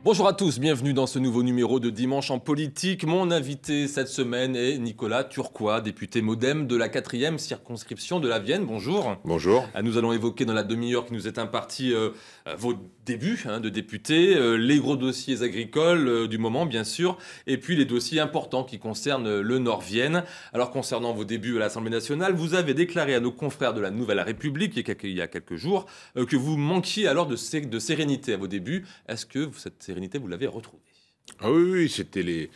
Bonjour à tous, bienvenue dans ce nouveau numéro de Dimanche en politique. Mon invité cette semaine est Nicolas Turquois, député MoDem de la 4e circonscription de la Vienne. Bonjour. Bonjour. Nous allons évoquer dans la demi-heure qui nous est impartie vos débuts de député, les gros dossiers agricoles du moment bien sûr, et puis les dossiers importants qui concernent le Nord-Vienne. Alors concernant vos débuts à l'Assemblée nationale, vous avez déclaré à nos confrères de la Nouvelle République il y a quelques jours que vous manquiez alors de sérénité à vos débuts. Est-ce que cette sérénité, vous l'avez retrouvée? Ah oui, c'était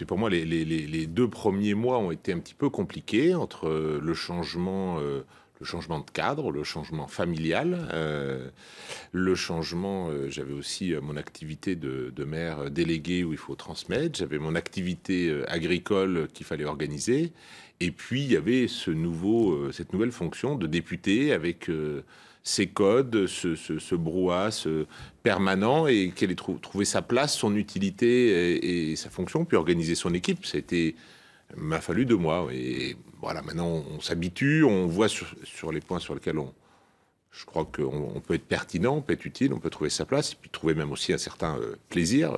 pour moi les 2 premiers mois ont été un petit peu compliqués entre le changement de cadre, le changement familial, le changement. J'avais aussi mon activité de maire délégué où il faut transmettre. J'avais mon activité agricole qu'il fallait organiser. Et puis il y avait cette nouvelle fonction de député avec ses codes, ce brouhaha permanent, et qu'elle ait trouvé sa place, son utilité et sa fonction, puis organiser son équipe. M'a fallu 2 mois. Et voilà, maintenant on s'habitue, on voit sur les points sur lesquels je crois qu'on peut être pertinent, on peut être utile, on peut trouver sa place, et puis trouver même aussi un certain plaisir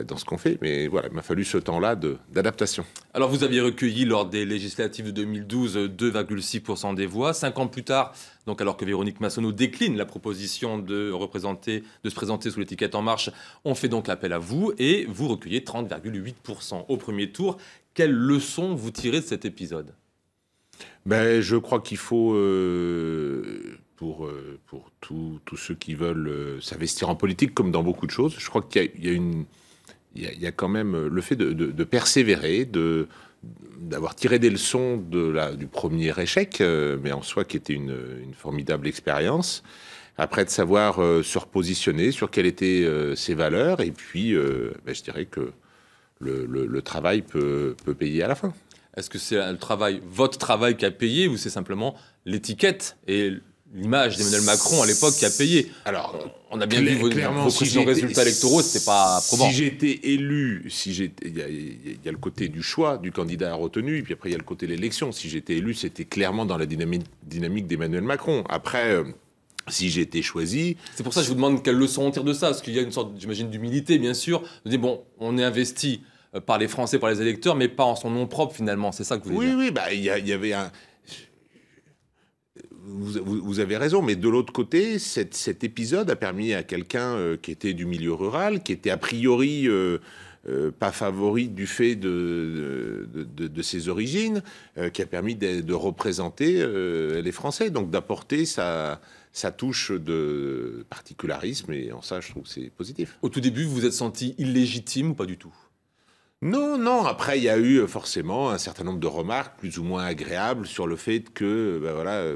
dans ce qu'on fait. Mais voilà, il m'a fallu ce temps-là d'adaptation. Alors vous aviez recueilli lors des législatives de 2012 2,6% des voix. 5 ans plus tard, donc alors que Véronique Massonneau décline la proposition de se présenter sous l'étiquette En Marche, on fait donc appel à vous et vous recueillez 30,8% au premier tour. Quelle leçon vous tirez de cet épisode ? Je crois qu'il faut, pour tous ceux qui veulent s'investir en politique, comme dans beaucoup de choses, je crois qu'il y a quand même le fait de persévérer, d'avoir tiré des leçons du premier échec, mais en soi qui était une formidable expérience. Après, de savoir se repositionner sur quelles étaient ses valeurs, et puis je dirais que le travail peut payer à la fin. Est-ce que c'est votre travail qui a payé, ou c'est simplement l'étiquette et l'image d'Emmanuel Macron à l'époque qui a payé? Alors, on a bien vu vos précédents résultats électoraux, c'était pas probant. Si j'étais élu, il y a le côté du choix du candidat retenu, et puis après il y a le côté de l'élection. Si j'étais élu, c'était clairement dans la dynamique d'Emmanuel Macron. Après, si j'ai été choisi... C'est pour ça que je vous demande quelle leçon on tire de ça, parce qu'il y a une sorte, j'imagine, d'humilité, bien sûr, de dire, bon, on est investi par les Français, par les électeurs, mais pas en son nom propre, finalement. C'est ça que vous voulez dire? Oui, il y avait un... Vous avez raison, mais de l'autre côté, cet épisode a permis à quelqu'un qui était du milieu rural, qui était a priori pas favori du fait de ses origines, qui a permis de représenter les Français, donc d'apporter sa touche de particularisme, et en ça, je trouve que c'est positif. Au tout début, vous vous êtes senti illégitime ou pas du tout? Non. Après, il y a eu forcément un certain nombre de remarques plus ou moins agréables sur le fait que,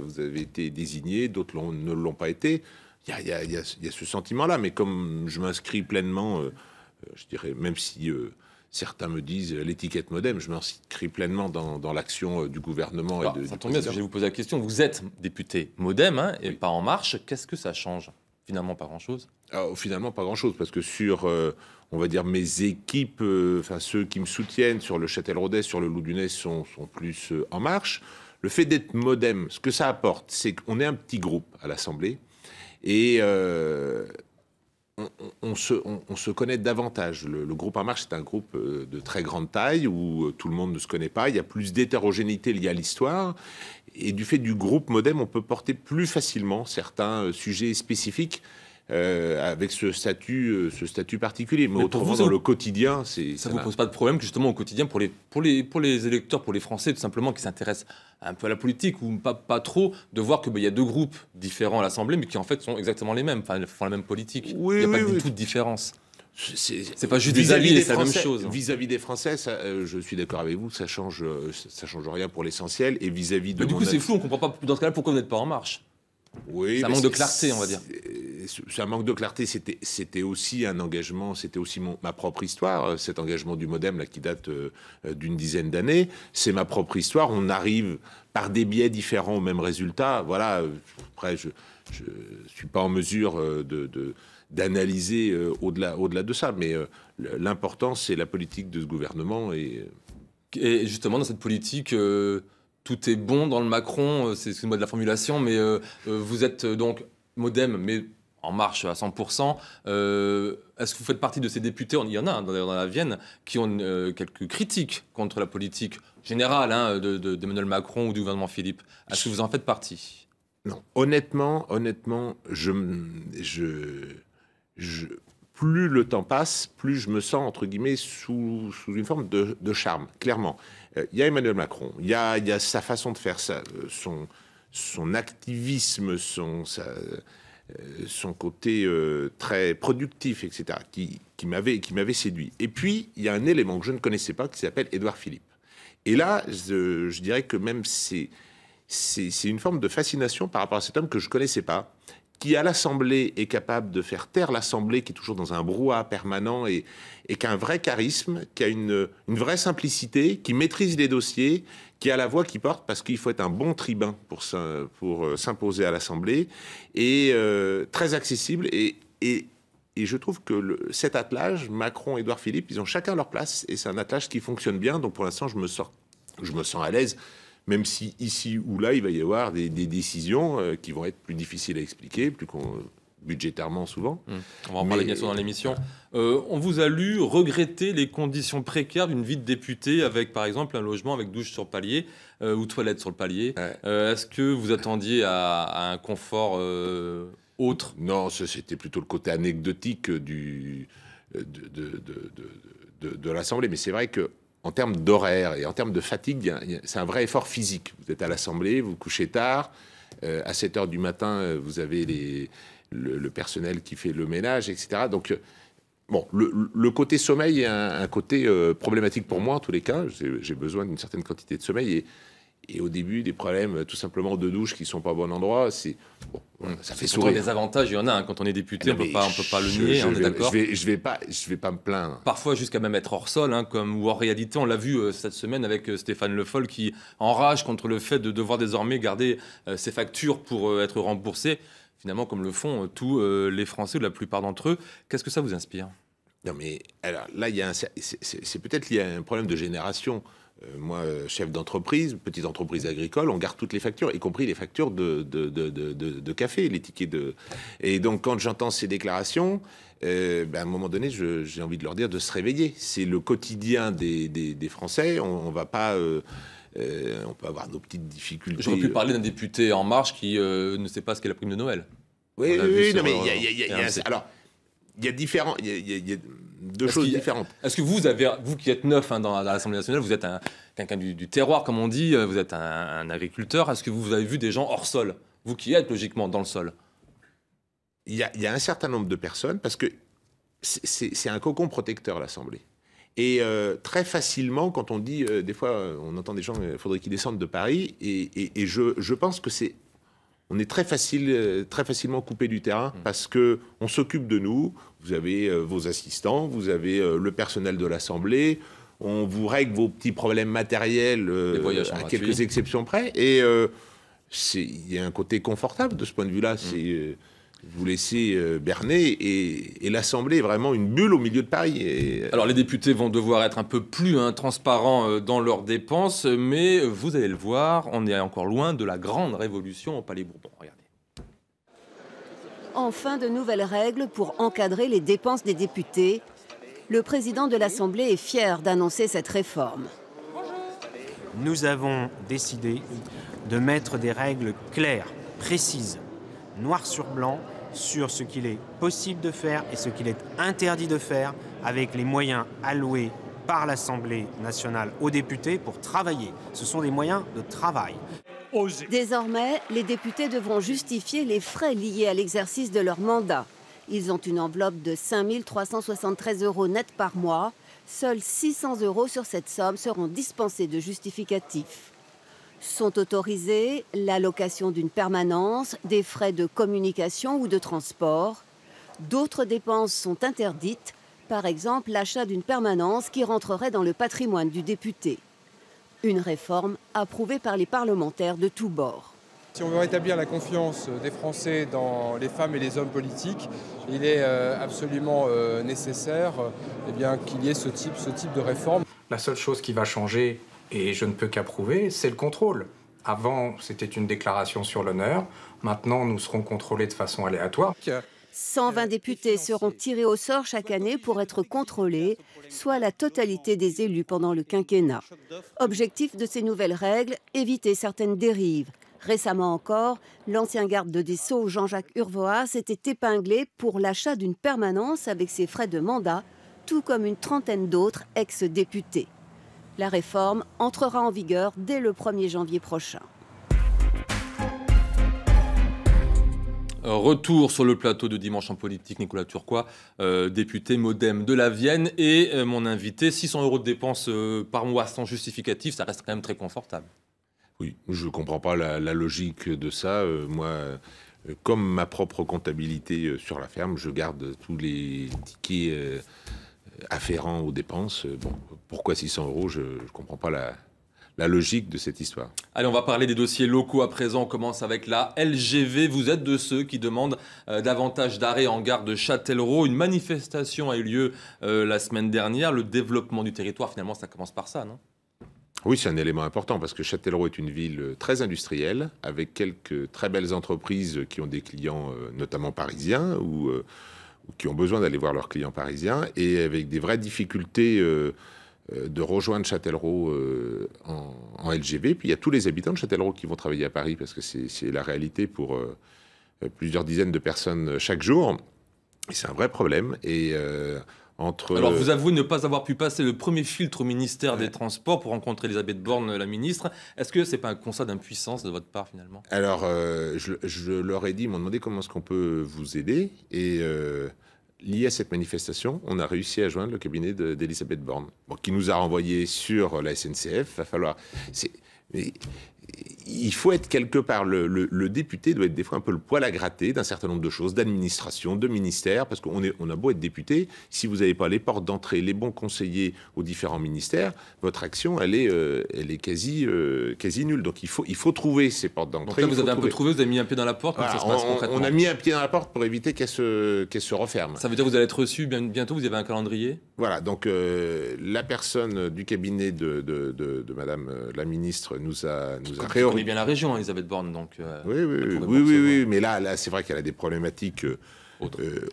vous avez été désigné, d'autres ne l'ont pas été. Il y a ce sentiment-là, mais comme je m'inscris pleinement, je dirais, même si certains me disent l'étiquette MoDem, je m'inscris pleinement dans l'action du gouvernement. Alors, ça tombe bien, parce que je vais vous poser la question. Vous êtes député MoDem et pas En Marche. Qu'est-ce que ça change? Finalement, pas grand-chose. Finalement, pas grand-chose, parce que sur, on va dire, mes équipes, ceux qui me soutiennent sur le Châtel-Rodez, sur le Loup-du-Nez, sont plus En Marche. Le fait d'être MoDem, ce que ça apporte, c'est qu'on est un petit groupe à l'Assemblée, et on se connaît davantage. Le groupe En Marche, c'est un groupe de très grande taille, où tout le monde ne se connaît pas. Il y a plus d'hétérogénéité liée à l'histoire. Et du fait du groupe MoDem, on peut porter plus facilement certains sujets spécifiques avec ce statut particulier. Mais autrement, dans le quotidien, ça ne vous pose pas de problème, justement, au quotidien, pour les électeurs, pour les Français, tout simplement, qui s'intéressent un peu à la politique, ou pas trop, de voir qu'il y a 2 groupes différents à l'Assemblée, mais qui en fait sont exactement les mêmes, font la même politique. Oui, il n'y a pas du tout de différence. C'est pas juste des avis, c'est la même chose. Vis-à-vis des Français, je suis d'accord avec vous, ça change rien pour l'essentiel. Et vis-à-vis de... Mais du coup, c'est flou, on ne comprend pas dans ce cas-là pourquoi vous n'êtes pas En Marche. Oui, c'est un manque de clarté, on va dire. C'est un manque de clarté. C'était aussi un engagement, c'était aussi ma propre histoire. Cet engagement du MoDem là, qui date d'une dizaine d'années, c'est ma propre histoire. On arrive par des biais différents au même résultat. Voilà. Après, je suis pas en mesure d'analyser au-delà de ça, mais l'important, c'est la politique de ce gouvernement. Et justement, dans cette politique, tout est bon dans le Macron, excusez-moi de la formulation, mais vous êtes donc MoDem, mais En Marche à 100%. Est-ce que vous faites partie de ces députés, il y en a hein, dans la Vienne, qui ont quelques critiques contre la politique générale hein, d'Emmanuel Macron ou du gouvernement Philippe? Est-ce que vous en faites partie? Non, honnêtement, plus le temps passe, plus je me sens, entre guillemets, sous une forme de charme, clairement. Il y a Emmanuel Macron, il y a sa façon de faire ça, son activisme, son côté très productif, etc., qui m'avait séduit. Et puis, il y a un élément que je ne connaissais pas, qui s'appelle Édouard Philippe. Et là, je dirais que même c'est une forme de fascination par rapport à cet homme que je ne connaissais pas, qui à l'Assemblée est capable de faire taire l'Assemblée, qui est toujours dans un brouhaha permanent, et qui a un vrai charisme, qui a une vraie simplicité, qui maîtrise les dossiers, qui a la voix qui porte, parce qu'il faut être un bon tribun pour s'imposer à l'Assemblée, et très accessible. Et je trouve que cet attelage, Macron et Édouard Philippe, ils ont chacun leur place, et c'est un attelage qui fonctionne bien. Donc pour l'instant, je me sens à l'aise, même si ici ou là, il va y avoir des décisions qui vont être plus difficiles à expliquer, budgétairement souvent. On va en parler bien sûr dans l'émission. On vous a lu regretter les conditions précaires d'une vie de député avec, par exemple, un logement avec douche sur palier ou toilette sur le palier. Ouais. Est-ce que vous attendiez à un confort autre? Non, c'était plutôt le côté anecdotique de l'Assemblée. Mais c'est vrai que en termes d'horaire et en termes de fatigue, c'est un vrai effort physique. Vous êtes à l'Assemblée, vous couchez tard. À 7 h du matin, vous avez le personnel qui fait le ménage, etc. Donc, bon, le côté sommeil est un côté problématique pour moi, en tous les cas. J'ai besoin d'une certaine quantité de sommeil. Et au début, des problèmes tout simplement de douche qui ne sont pas au bon endroit, ça fait sourire. Des avantages, il y en a. Hein. Quand on est député, on ne peut pas le nier, on est d'accord. Je vais pas me plaindre. Parfois, jusqu'à même être hors sol, hein, ou en réalité, on l'a vu cette semaine avec Stéphane Le Foll qui enrage contre le fait de devoir désormais garder ses factures pour être remboursé, finalement, comme le font tous les Français, ou la plupart d'entre eux. Qu'est-ce que ça vous inspire? Non, mais alors là, c'est peut-être lié à un problème de génération. Moi, chef d'entreprise, petite entreprise agricole, on garde toutes les factures, y compris les factures de café, les tickets de... Et donc, quand j'entends ces déclarations, à un moment donné, j'ai envie de leur dire de se réveiller. C'est le quotidien des Français. On va pas... on peut avoir nos petites difficultés. J'aurais pu parler d'un député En Marche qui ne sait pas ce qu'est la prime de Noël. Oui, non, mais alors, il y a différents... Il y a deux choses différentes. Est-ce que vous qui êtes neuf hein, dans l'Assemblée nationale, vous êtes quelqu'un du terroir, comme on dit, vous êtes un agriculteur, est-ce que vous avez vu des gens hors sol? Vous qui êtes logiquement dans le sol. Il y a un certain nombre de personnes, parce que c'est un cocon protecteur, l'Assemblée. Et très facilement, quand on dit, des fois, on entend des gens, il faudrait qu'ils descendent de Paris, et je pense que on est très facilement coupé du terrain parce que on s'occupe de nous. Vous avez vos assistants, vous avez le personnel de l'Assemblée. On vous règle vos petits problèmes matériels à quelques exceptions près. Et il y a un côté confortable de ce point de vue-là. C'est vous laissez berner et l'Assemblée est vraiment une bulle au milieu de Paris. Alors les députés vont devoir être un peu plus transparents dans leurs dépenses, mais vous allez le voir, on est encore loin de la grande révolution au Palais Bourbon. Regardez. Enfin, de nouvelles règles pour encadrer les dépenses des députés. Le président de l'Assemblée est fier d'annoncer cette réforme. Nous avons décidé de mettre des règles claires, précises, noir sur blanc, sur ce qu'il est possible de faire et ce qu'il est interdit de faire avec les moyens alloués par l'Assemblée nationale aux députés pour travailler. Ce sont des moyens de travail. Désormais, les députés devront justifier les frais liés à l'exercice de leur mandat. Ils ont une enveloppe de 5 373 € net par mois. Seuls 600 € sur cette somme seront dispensés de justificatifs. Sont autorisés l'allocation d'une permanence, des frais de communication ou de transport. D'autres dépenses sont interdites, par exemple l'achat d'une permanence qui rentrerait dans le patrimoine du député. Une réforme approuvée par les parlementaires de tous bords. Si on veut rétablir la confiance des Français dans les femmes et les hommes politiques, il est absolument nécessaire qu'il y ait ce type de réforme. La seule chose qui va changer, et je ne peux qu'approuver, c'est le contrôle. Avant, c'était une déclaration sur l'honneur. Maintenant, nous serons contrôlés de façon aléatoire. 120 députés seront tirés au sort chaque année pour être contrôlés, soit la totalité des élus pendant le quinquennat. Objectif de ces nouvelles règles, éviter certaines dérives. Récemment encore, l'ancien garde des Sceaux, Jean-Jacques Urvoas, s'était épinglé pour l'achat d'une permanence avec ses frais de mandat, tout comme une trentaine d'autres ex-députés. La réforme entrera en vigueur dès le 1er janvier prochain. Retour sur le plateau de Dimanche en politique, Nicolas Turquois, député MoDem de la Vienne, et mon invité, 600 € de dépenses par mois sans justificatif, ça reste quand même très confortable. Oui, je ne comprends pas la logique de ça. Moi, comme ma propre comptabilité sur la ferme, je garde tous les tickets afférents aux dépenses. Bon, pourquoi 600 €? Je ne comprends pas la logique de cette histoire. Allez, on va parler des dossiers locaux à présent. On commence avec la LGV. Vous êtes de ceux qui demandent davantage d'arrêts en gare de Châtellerault. Une manifestation a eu lieu la semaine dernière. Le développement du territoire, finalement, ça commence par ça, non ? Oui, c'est un élément important parce que Châtellerault est une ville très industrielle avec quelques très belles entreprises qui ont des clients notamment parisiens ou qui ont besoin d'aller voir leurs clients parisiens et avec des vraies difficultés de rejoindre Châtellerault en LGV. Puis il y a tous les habitants de Châtellerault qui vont travailler à Paris parce que c'est la réalité pour plusieurs dizaines de personnes chaque jour. Et c'est un vrai problème. Et alors, vous avouez ne pas avoir pu passer le premier filtre au ministère des Transports pour rencontrer Elisabeth Borne, la ministre. Est-ce que ce n'est pas un constat d'impuissance de votre part, finalement ? Alors, je leur ai dit, ils m'ont demandé comment est-ce qu'on peut vous aider. Et lié à cette manifestation, on a réussi à joindre le cabinet d'Elisabeth Borne, qui nous a renvoyé sur la SNCF. Va falloir... Il faut être quelque part, le député doit être des fois un peu le poil à gratter d'un certain nombre de choses, d'administration, de ministère, parce qu'on a beau être député, si vous n'avez pas les portes d'entrée, les bons conseillers aux différents ministères, votre action, elle est quasi nulle. Donc il faut trouver ces portes d'entrée. Donc là, vous avez un peu trouvé, vous avez mis un pied dans la porte, comment ça se passe concrètement ? On a mis un pied dans la porte pour éviter qu'elle se referme. Ça veut dire que vous allez être reçu bientôt, vous avez un calendrier ? Voilà, donc la personne du cabinet de Madame la ministre nous a préorienté. Bien la région, Elisabeth Borne, donc. Oui, mais là, c'est vrai qu'elle a des problématiques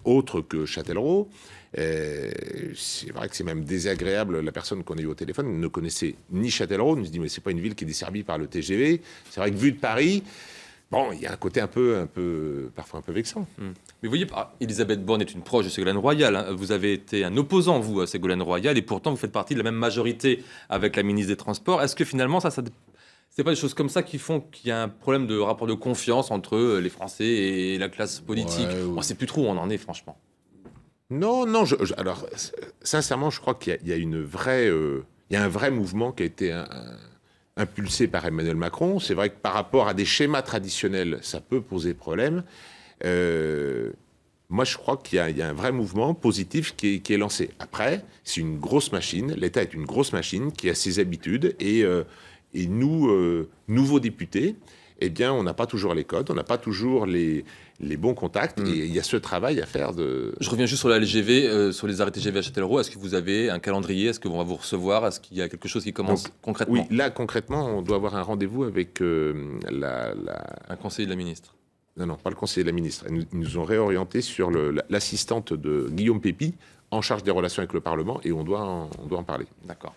autres que Châtellerault. C'est vrai que c'est même désagréable. La personne qu'on a eue au téléphone ne connaissait ni Châtellerault, nous dit mais c'est pas une ville qui est desservie par le TGV. C'est vrai que vu de Paris, bon, il y a un côté parfois un peu vexant. Mais vous voyez, Elisabeth Borne est une proche de Ségolène Royal. Hein. Vous avez été un opposant, vous, à Ségolène Royal, et pourtant vous faites partie de la même majorité avec la ministre des Transports. Est-ce que finalement c'est pas des choses comme ça qui font qu'il y a un problème de rapport de confiance entre les Français et la classe politique ? On ne sait plus trop où on en est, franchement. Non. Alors, sincèrement, je crois qu'il y a un vrai mouvement qui a été impulsé par Emmanuel Macron. C'est vrai que par rapport à des schémas traditionnels, ça peut poser problème. Moi, je crois qu'il y a un vrai mouvement positif qui est lancé. Après, c'est une grosse machine. L'État est une grosse machine qui a ses habitudes et nous, nouveaux députés, eh bien, on n'a pas toujours les codes, on n'a pas toujours les bons contacts, et il y a ce travail à faire de... Je reviens juste sur la LGV, sur les arrêts TGV à Châtellerault. Est-ce que vous avez un calendrier ? Est-ce qu'on va vous recevoir ? Est-ce qu'il y a quelque chose qui commence concrètement ? Oui, là, concrètement, on doit avoir un rendez-vous avec un conseiller de la ministre. Non, pas le conseiller de la ministre. Ils nous ont réorienté sur l'assistante de Guillaume Pépi, en charge des relations avec le Parlement, et on doit en parler. D'accord.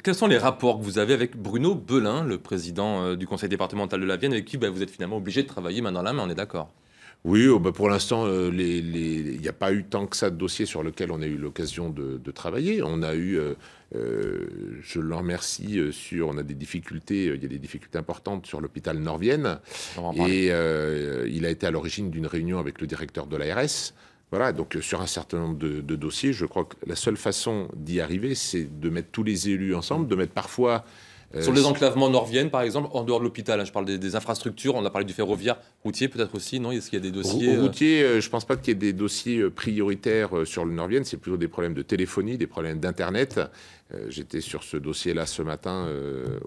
Quels sont les rapports que vous avez avec Bruno Belin, le président du conseil départemental de la Vienne, avec qui vous êtes finalement obligé de travailler main dans la main, on est d'accord ? Oui, pour l'instant, il n'y a pas eu tant que ça de dossiers sur lesquels on a eu l'occasion de travailler. On a eu, je le remercie, on a des difficultés, il y a des difficultés importantes sur l'hôpital Nord-Vienne. Et il a été à l'origine d'une réunion avec le directeur de l'ARS. Voilà, donc sur un certain nombre de dossiers, je crois que la seule façon d'y arriver, c'est de mettre tous les élus ensemble, de mettre parfois... Sur les enclavements Nord-Vienne, par exemple, en dehors de l'hôpital, je parle des infrastructures, on a parlé du ferroviaire, routier peut-être aussi, non ? Est-ce qu'il y a des dossiers... Routier, je ne pense pas qu'il y ait des dossiers prioritaires sur le Nord-Vienne, c'est plutôt des problèmes de téléphonie, des problèmes d'Internet. J'étais sur ce dossier-là ce matin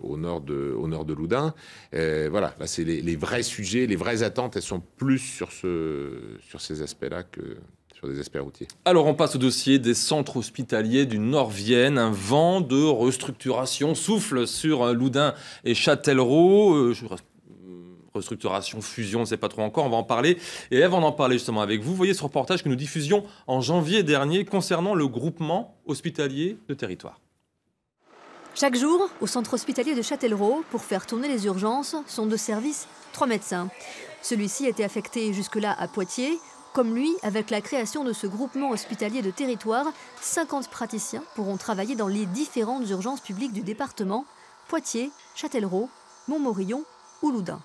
au nord de Loudun. Voilà, là c'est les vrais sujets, les vraies attentes, elles sont plus sur ces aspects-là que sur des aspects routiers. Alors on passe au dossier des centres hospitaliers du Nord-Vienne. Un vent de restructuration souffle sur Loudun et Châtellerault. restructuration, fusion, on ne sait pas trop encore, on va en parler. Et avant d'en parler justement avec vous, voyez ce reportage que nous diffusions en janvier dernier concernant le groupement hospitalier de territoire. Chaque jour, au centre hospitalier de Châtellerault, pour faire tourner les urgences, sont de service 3 médecins. Celui-ci était affecté jusque-là à Poitiers. Comme lui, avec la création de ce groupement hospitalier de territoire, 50 praticiens pourront travailler dans les différentes urgences publiques du département, Poitiers, Châtellerault, Montmorillon ou Loudun.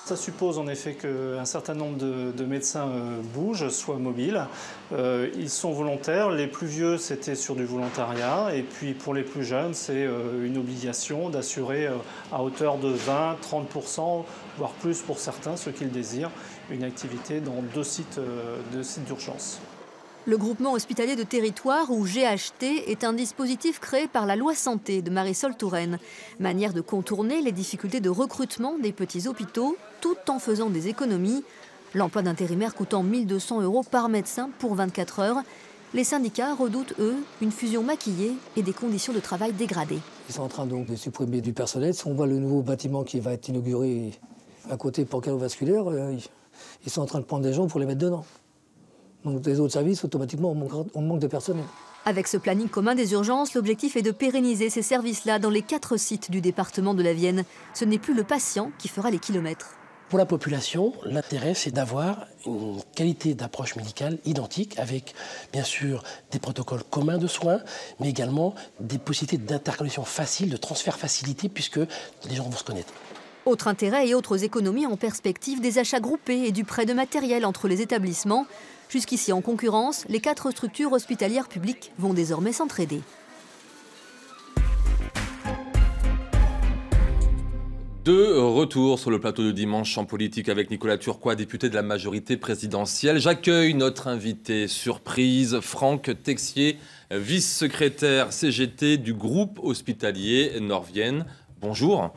Ça suppose en effet qu'un certain nombre de médecins bougent, soient mobiles. Ils sont volontaires. Les plus vieux, c'était sur du volontariat. Et puis pour les plus jeunes, c'est une obligation d'assurer à hauteur de 20-30%, voire plus pour certains, ceux qui le désirent, une activité dans deux sites d'urgence. Le groupement hospitalier de territoire, ou GHT, est un dispositif créé par la loi santé de Marisol Touraine. Manière de contourner les difficultés de recrutement des petits hôpitaux, tout en faisant des économies. L'emploi d'intérimaires coûtant 1 200 € par médecin pour 24 heures. Les syndicats redoutent, eux, une fusion maquillée et des conditions de travail dégradées. Ils sont en train donc de supprimer du personnel. Si on voit le nouveau bâtiment qui va être inauguré à côté pour cardiovasculaire, ils sont en train de prendre des gens pour les mettre dedans. Donc les autres services, automatiquement, on manque de personnel. Avec ce planning commun des urgences, l'objectif est de pérenniser ces services-là dans les 4 sites du département de la Vienne. Ce n'est plus le patient qui fera les kilomètres. Pour la population, l'intérêt, c'est d'avoir une qualité d'approche médicale identique avec, bien sûr, des protocoles communs de soins, mais également des possibilités d'interconnexion facile, de transfert facilité, puisque les gens vont se connaître. Autre intérêt et autres économies en perspective, des achats groupés et du prêt de matériel entre les établissements. Jusqu'ici en concurrence, les 4 structures hospitalières publiques vont désormais s'entraider. De retour sur le plateau de Dimanche en politique avec Nicolas Turquois, député de la majorité présidentielle. J'accueille notre invité surprise, Franck Texier, vice-secrétaire CGT du groupe hospitalier Nord-Vienne. Bonjour.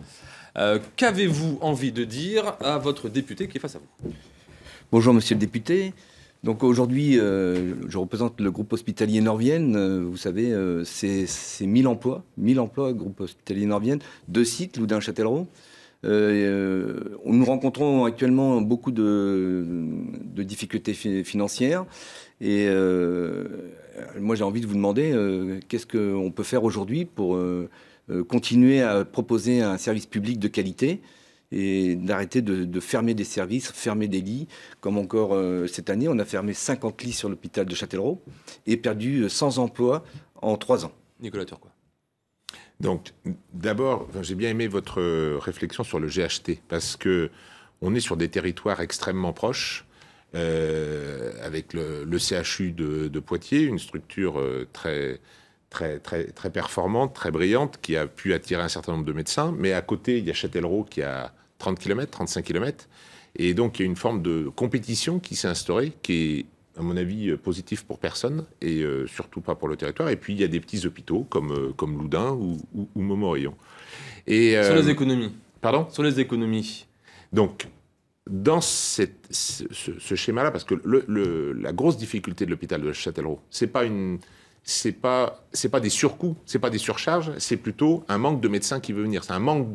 Qu'avez-vous envie de dire à votre député qui est face à vous? Bonjour monsieur le député. Donc aujourd'hui, je représente le groupe hospitalier Nord-Vienne. Vous savez, c'est 1000 emplois, groupe hospitalier Nord-Vienne, 2 sites, Loudun-Châtellerault. Nous rencontrons actuellement beaucoup de difficultés financières. Et moi, j'ai envie de vous demander qu'est-ce qu'on peut faire aujourd'hui pour continuer à proposer un service public de qualité et d'arrêter de fermer des services, fermer des lits. Comme encore cette année, on a fermé 50 lits sur l'hôpital de Châtellerault et perdu 100 emplois en 3 ans. Nicolas Turquois. Donc, d'abord, j'ai bien aimé votre réflexion sur le GHT, parce qu'on est sur des territoires extrêmement proches, avec le CHU de Poitiers, une structure très performante, très brillante, qui a pu attirer un certain nombre de médecins. Mais à côté, il y a Châtellerault qui a 30 km, 35 km. Et donc, il y a une forme de compétition qui s'est instaurée, qui est, à mon avis, positif pour personne, et surtout pas pour le territoire. Et puis, il y a des petits hôpitaux, comme Loudun ou Montmorillon. Sur les économies. Pardon ? Sur les économies. Donc, dans ce schéma-là, parce que la grosse difficulté de l'hôpital de Châtellerault, c'est pas des surcoûts, c'est pas des surcharges, c'est plutôt un manque de médecins qui veut venir. C'est un manque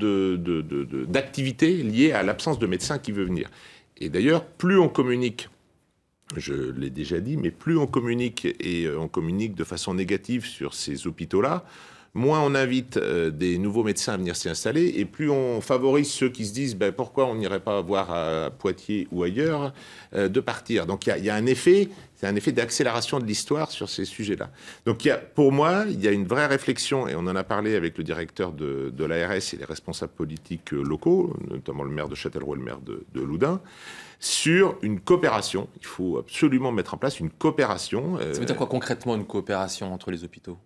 d'activité liée à l'absence de médecins qui veut venir. Et d'ailleurs, plus on communique, je l'ai déjà dit, mais plus on communique et on communique de façon négative sur ces hôpitaux-là, moins on invite des nouveaux médecins à venir s'y installer, et plus on favorise ceux qui se disent pourquoi on n'irait pas voir à Poitiers ou ailleurs de partir. Donc il y a un effet, c'est un effet d'accélération de l'histoire sur ces sujets-là. Donc pour moi, il y a une vraie réflexion, et on en a parlé avec le directeur de l'ARS et les responsables politiques locaux, notamment le maire de Châtellerault et le maire de Loudun, sur une coopération. Il faut absolument mettre en place une coopération. Ça veut dire quoi concrètement, une coopération entre les hôpitaux ?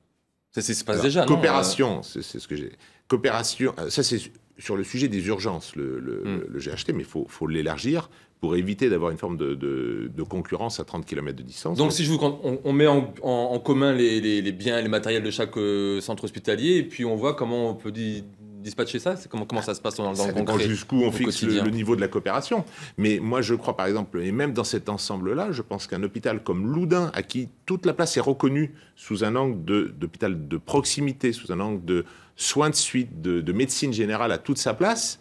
Ça se passe déjà, non ? Coopération, c'est ce que j'ai. Coopération, ça c'est sur le sujet des urgences, le GHT, mais il faut l'élargir pour éviter d'avoir une forme de concurrence à 30 km de distance. Donc si on met en commun les biens et les matériels de chaque centre hospitalier, et puis on voit comment on peut dispatcher ça, comment ça se passe dans le concret. Jusqu'où on fixe le niveau de la coopération. Mais moi, je crois, par exemple, et même dans cet ensemble-là, je pense qu'un hôpital comme Loudun, à qui toute la place est reconnue sous un angle d'hôpital de proximité, sous un angle de soins de suite, de médecine générale à toute sa place,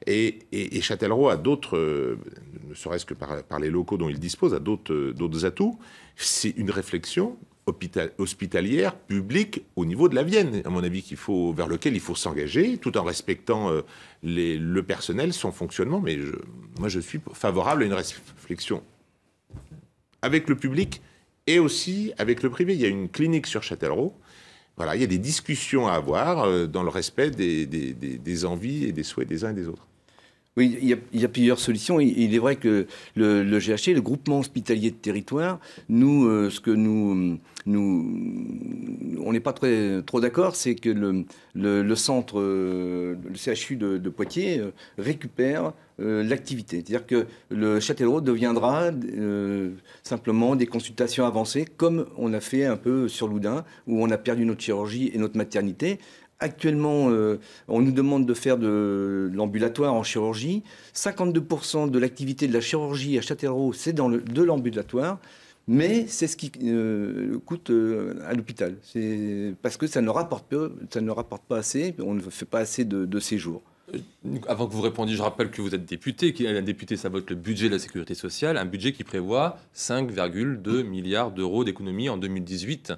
Et Châtellerault a d'autres, ne serait-ce que par les locaux dont il dispose, a d'autres atouts. C'est une réflexion hospitalière, publique, au niveau de la Vienne, à mon avis, vers lequel il faut s'engager, tout en respectant le personnel, son fonctionnement. Mais moi, je suis favorable à une réflexion avec le public et aussi avec le privé. Il y a une clinique sur Châtellerault. Voilà, il y a des discussions à avoir dans le respect des envies et des souhaits des uns et des autres. Oui, il y a plusieurs solutions. Il est vrai que le GHT, le groupement hospitalier de territoire, on n'est pas trop d'accord, c'est que le centre, le CHU de Poitiers récupère l'activité. C'est-à-dire que le Châtellerault deviendra simplement des consultations avancées, comme on a fait un peu sur Loudun, où on a perdu notre chirurgie et notre maternité. Actuellement, on nous demande de faire de l'ambulatoire en chirurgie. 52% de l'activité de la chirurgie à Châtellerault, c'est de l'ambulatoire, mais c'est ce qui coûte à l'hôpital. C'est parce que ça ne rapporte pas assez, on ne fait pas assez de séjours. Avant que vous répondiez, je rappelle que vous êtes député. Un député, ça vote le budget de la sécurité sociale, un budget qui prévoit 5,2 milliards d'euros d'économies en 2018.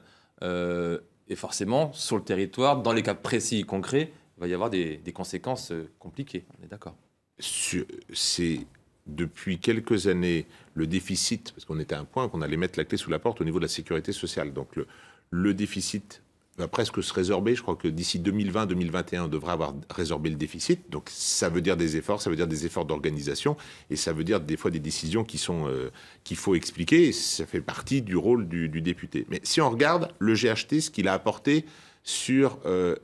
Et forcément, sur le territoire, dans les cas précis et concrets, il va y avoir des conséquences compliquées. On est d'accord. C'est depuis quelques années le déficit, parce qu'on était à un point qu'on allait mettre la clé sous la porte au niveau de la sécurité sociale. Donc le déficit va presque se résorber. Je crois que d'ici 2020-2021, on devrait avoir résorbé le déficit. Donc ça veut dire des efforts, ça veut dire des efforts d'organisation, et ça veut dire des fois des décisions qu'il faut expliquer. Et ça fait partie du rôle du député. Mais si on regarde le GHT, ce qu'il a apporté sur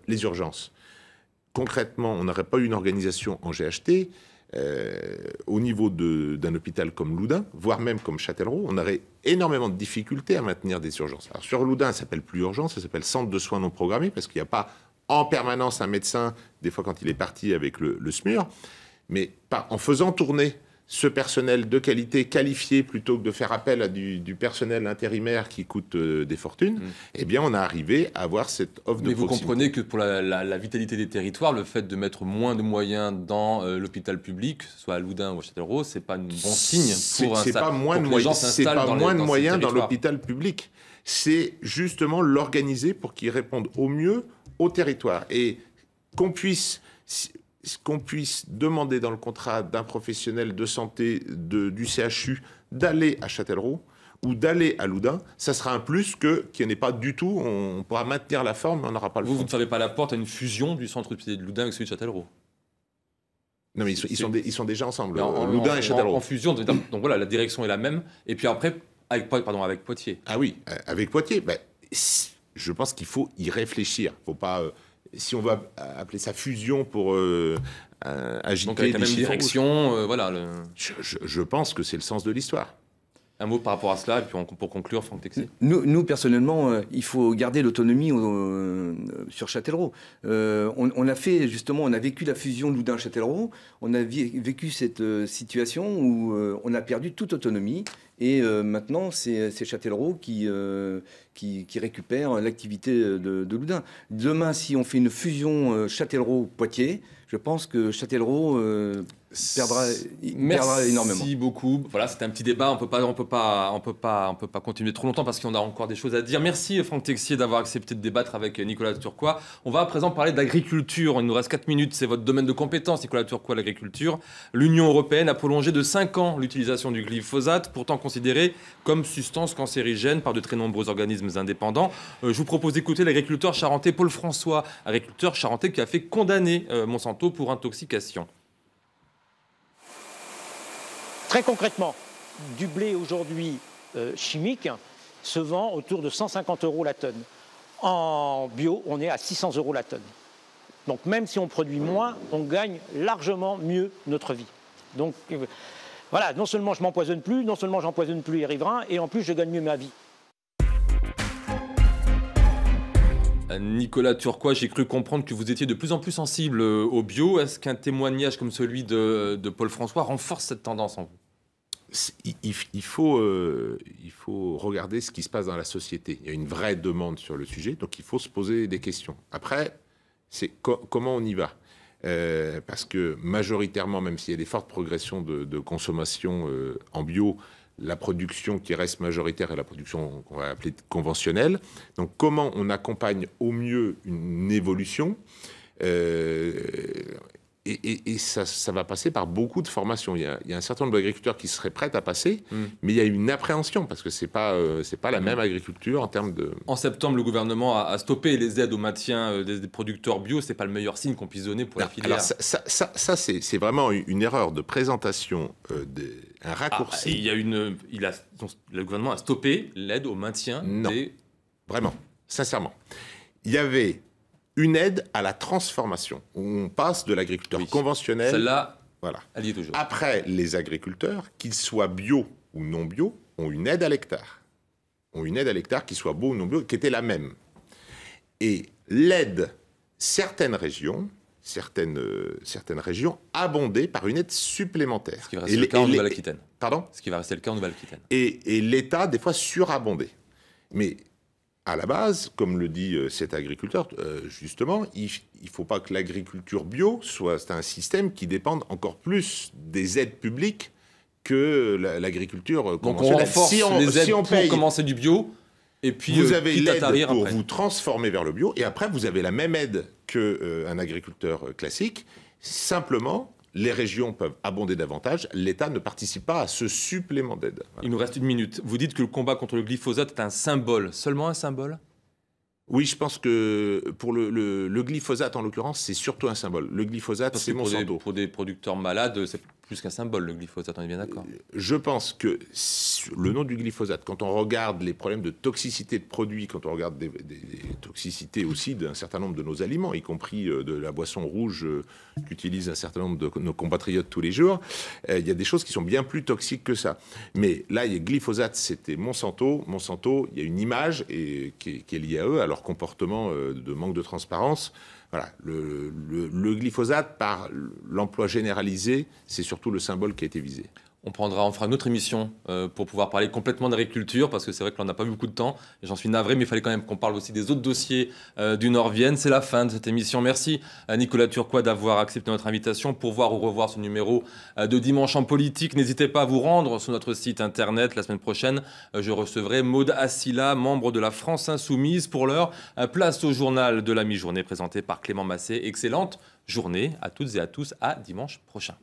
les urgences, concrètement, on n'aurait pas eu une organisation en GHT. Au niveau d'un hôpital comme Loudun, voire même comme Châtellerault, on aurait énormément de difficultés à maintenir des urgences. Alors sur Loudun, ça s'appelle plus urgence, ça s'appelle centre de soins non programmés, parce qu'il n'y a pas en permanence un médecin, des fois quand il est parti avec le SMUR, mais en faisant tourner ce personnel de qualité qualifié plutôt que de faire appel à du personnel intérimaire qui coûte des fortunes, eh bien on a arrivé à avoir cette offre de proximité. Mais vous comprenez que pour la vitalité des territoires, le fait de mettre moins de moyens dans l'hôpital public, soit à Loudun ou à Châtellerault, c'est pas un bon signe pour c'est pas moins de moyens. C'est pas moins de moyens dans l'hôpital public. C'est justement l'organiser pour qu'il réponde au mieux au territoire et qu'on puisse demander dans le contrat d'un professionnel de santé du CHU d'aller à Châtellerault ou d'aller à Loudun, ça sera un plus qu'il n'y en ait pas du tout. On pourra maintenir la forme, mais on n'aura pas le fond. Vous ne ferez pas la porte à une fusion du centre hospitalier de Loudun avec celui de Châtellerault? Non, mais ils sont déjà ensemble, Loudun et Châtellerault. En fusion, donc voilà, la direction est la même. Et puis après, avec Poitiers. Ah oui, avec Poitiers. Je pense qu'il faut y réfléchir. Il ne faut pas... si on va appeler ça fusion pour agiter donc avec la même direction, voilà. Je pense que c'est le sens de l'histoire. Un mot par rapport à cela, et puis pour conclure, Franck Texier. Nous, personnellement, il faut garder l'autonomie sur Châtellerault. On a vécu la fusion Loudun-Châtellerault, on a vécu cette situation où on a perdu toute autonomie, et maintenant, c'est Châtellerault qui récupère l'activité de Loudun. Demain, si on fait une fusion Châtellerault-Poitiers, je pense que Châtellerault perdra énormément. Merci beaucoup. Voilà, c'était un petit débat. On peut pas continuer trop longtemps parce qu'on a encore des choses à dire. Merci Franck Texier d'avoir accepté de débattre avec Nicolas Turquois. On va à présent parler d'agriculture. Il nous reste 4 minutes. C'est votre domaine de compétence, Nicolas Turquois, l'agriculture. L'Union européenne a prolongé de 5 ans l'utilisation du glyphosate, pourtant considéré comme substance cancérigène par de très nombreux organismes indépendants. Je vous propose d'écouter l'agriculteur charentais Paul François, agriculteur charentais qui a fait condamner Monsanto pour intoxication. Très concrètement, du blé aujourd'hui chimique se vend autour de 150 € la tonne. En bio, on est à 600 € la tonne. Donc même si on produit moins, on gagne largement mieux notre vie. Donc voilà, non seulement je m'empoisonne plus, non seulement j'empoisonne plus les riverains, et en plus je gagne mieux ma vie. Nicolas Turquois, j'ai cru comprendre que vous étiez de plus en plus sensible au bio. Est-ce qu'un témoignage comme celui de Paul François renforce cette tendance en vous? Il faut regarder ce qui se passe dans la société. Il y a une vraie demande sur le sujet, donc il faut se poser des questions. Après, c'est comment on y va. parce que majoritairement, même s'il y a des fortes progressions de consommation en bio, la production qui reste majoritaire est la production qu'on va appeler conventionnelle. Donc comment on accompagne au mieux une évolution et ça va passer par beaucoup de formations. Il y a un certain nombre d'agriculteurs qui seraient prêts à passer, mais il y a une appréhension parce que c'est pas la même agriculture en termes de... En septembre, le gouvernement a stoppé les aides au maintien des producteurs bio. C'est pas le meilleur signe qu'on puisse donner pour la filière. Alors ça c'est vraiment une erreur de présentation, un raccourci. Le gouvernement a stoppé l'aide au maintien des... Vraiment, sincèrement. Il y avait une aide à la transformation, où on passe de l'agriculteur conventionnel... Celle-là, voilà. elle y est toujours. Après, les agriculteurs, qu'ils soient bio ou non bio, ont une aide à l'hectare. Ont une aide à l'hectare, qu'ils soient bio ou non bio, qui était la même. Et l'aide, certaines régions abondées par une aide supplémentaire. Ce qui va rester le cas en Nouvelle-Aquitaine. Pardon ? Ce qui va rester le cas en Nouvelle-Aquitaine. Et l'État, des fois, surabondé. Mais... à la base, comme le dit cet agriculteur, justement, il ne faut pas que l'agriculture bio soit un système qui dépende encore plus des aides publiques que l'agriculture conventionnelle. Donc on renforce les aides pour commencer du bio, et puis vous avez l'aide pour après. Vous transformer vers le bio, et après vous avez la même aide qu'un agriculteur classique. Simplement, les régions peuvent abonder davantage, l'État ne participe pas à ce supplément d'aide. Voilà. Il nous reste 1 minute. Vous dites que le combat contre le glyphosate est un symbole, seulement un symbole ? Oui, je pense que pour le glyphosate, en l'occurrence, c'est surtout un symbole. Le glyphosate, c'est Monsanto. Pour des producteurs malades, c'est plus qu'un symbole, le glyphosate, on est bien d'accord. Je pense que le nom du glyphosate, quand on regarde les problèmes de toxicité de produits, quand on regarde des toxicités aussi d'un certain nombre de nos aliments, y compris de la boisson rouge qu'utilisent un certain nombre de nos compatriotes tous les jours, il y a des choses qui sont bien plus toxiques que ça. Mais là, il y a glyphosate, c'était Monsanto. Monsanto, il y a une image qui est liée à eux, à leur comportement de manque de transparence. Voilà, le glyphosate, par l'emploi généralisé, c'est surtout le symbole qui a été visé. On fera une autre émission pour pouvoir parler complètement d'agriculture, parce que c'est vrai que l'on n'a pas eu beaucoup de temps, et j'en suis navré, mais il fallait quand même qu'on parle aussi des autres dossiers du Nord-Vienne. C'est la fin de cette émission. Merci à Nicolas Turquois d'avoir accepté notre invitation. Pour voir ou revoir ce numéro de Dimanche en politique, n'hésitez pas à vous rendre sur notre site internet. La semaine prochaine, je recevrai Maud Assila, membre de la France Insoumise. Pour l'heure, place au journal de la mi-journée présenté par Clément Massé. Excellente journée à toutes et à tous. À dimanche prochain.